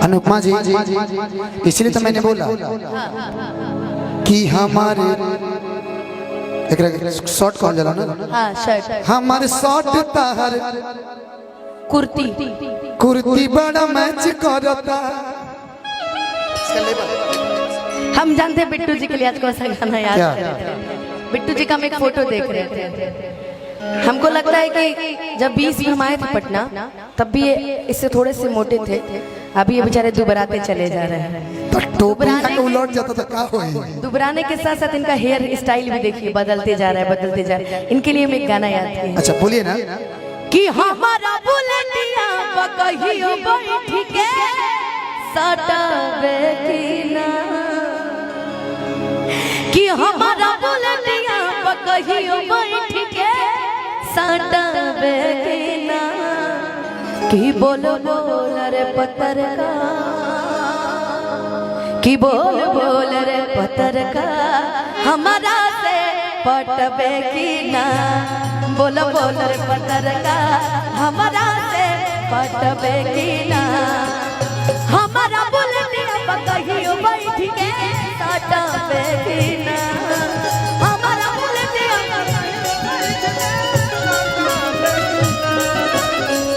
अनुपमा जी, इसलिए तो मैंने बोला कि हमारे शॉर्ट कौन जला ना, हाँ शर्ट हमारे शॉर्ट ताहर कुर्ती कुर्ती बड़ा मैच करता। हम जानते हैं बिट्टू जी के लिए आज कौन सा गाना याद कर रहे थे। बिट्टू जी का हम एक फोटो देख रहे थे, हमको लगता है कि जब 20 में हम आए थे पटना तब भी ये इससे थोड़े से मोटे थे, अभी ये बेचारे दुबराते चले जा रहे हैं। दुबराने के साथ साथ इनका हेयर स्टाइल भी देखिए बदलते जा रहा है, बदलते जा रहा है। इनके लिए हम एक गाना याद किए। अच्छा बोलिए ना। कि हमारा बुलेटिया कहियो बैठ के सटावे की ना, कि हमारा बुलेटिया कहियो बैठ के सटावे की ना, कि बोलो बोल रे पतरका, कि बोल बोल रे पतरका हमारा से पटवे की ना, बोलो बोल रे पतरका हमारा से पटवे की ना, हमारा बुलेटिया कहियो बैठ के सटावे की ना, हमारा बुलेटिया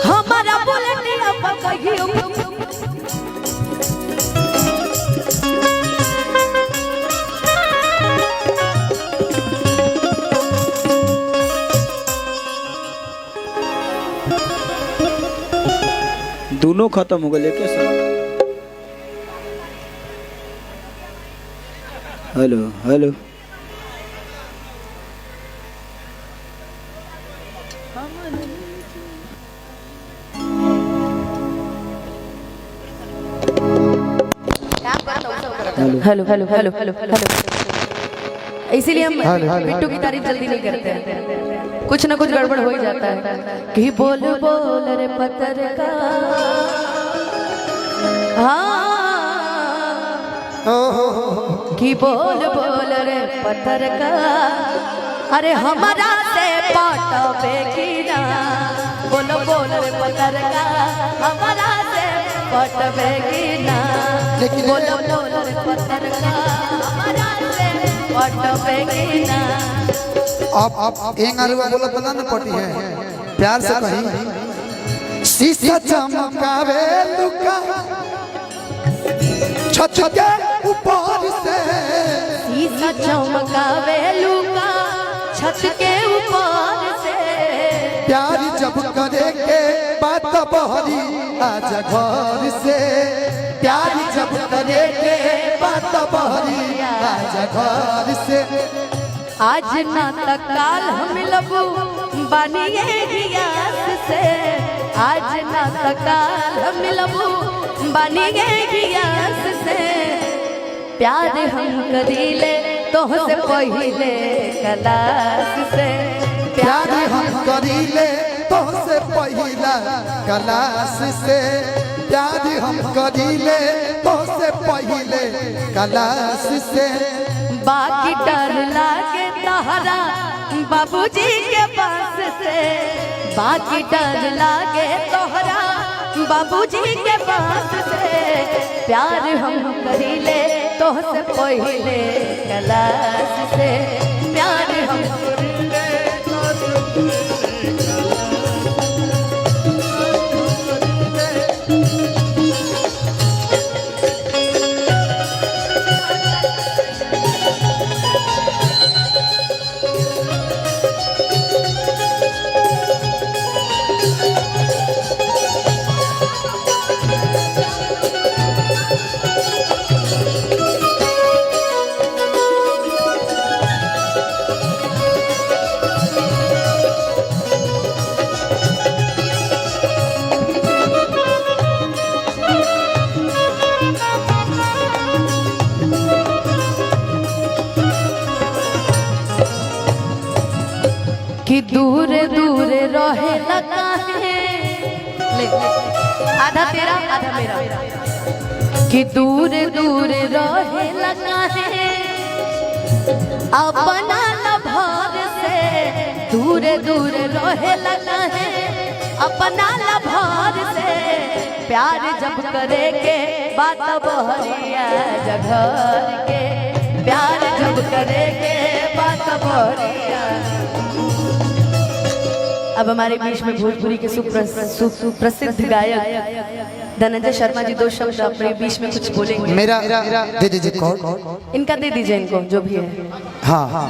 हमारा बुलेटिया कहियो दोनों खत्म हो गए क्या sir? Hello hello hello hello hello hello hello. इसीलिए हम बिट्टू की तारीफ जल्दी नहीं करते हैं, कुछ ना कुछ गड़बड़ हो ही जाता है। कि बोल बोल रे पतरका, हाँ कि बोल बोल रे पतरका अरे हमारा से पटवे की ना, बोलो बोल रे पतरका हमारा से पटवे की ना, बोलो बोल रे पतरका हमारा से पटवे की ना। आप एक आरुआ बोला पता न पटी है, प्यार से कहीं शीशा चमकावे लुका छत के ऊपर से, शीशा चमकावे लुका छत के ऊपर से, प्यार जब करे के बात बहरी आजा घर से, प्यार जब करे के बात बहरी आजा घर से, आज ना तकाल हम लबू बनिए गियास से, आज ना तकाल हम लबू बनिए गियास से, प्यार हम करीले तोहसे पहिले कलास से, प्यार हम करीले तोहसे पहिला कलास से, प्यार हम करीले तोहसे पहिले कलास से, बाकी डर लागे तहरा बाबूजी के पास से, बाकी डर लागे तोहरा बाबूजी के पास से, प्यार हम करीले तोहसे पहिले कलास से, प्यार हम करीले कि दूर दूर रहे लगा है, ले आधा तेरा आधा मेरा, कि दूर दूर रहे लगा है अपना लभार से, दूर दूर रहे लगा है अपना लभार से प्यार जब करेंगे बात बहरिया जघर के प्यार जब करेंगे बात बहरिया। अब हमारे बीच में भोजपुरी के सुप्रसिद्ध गायक धनंजय शर्मा जी दो शब्द अपने बीच में कुछ बोलेंगे। मेरा दे दीजिए कॉल। इनका दे दीजिए, इनको जो भी है। हाँ हाँ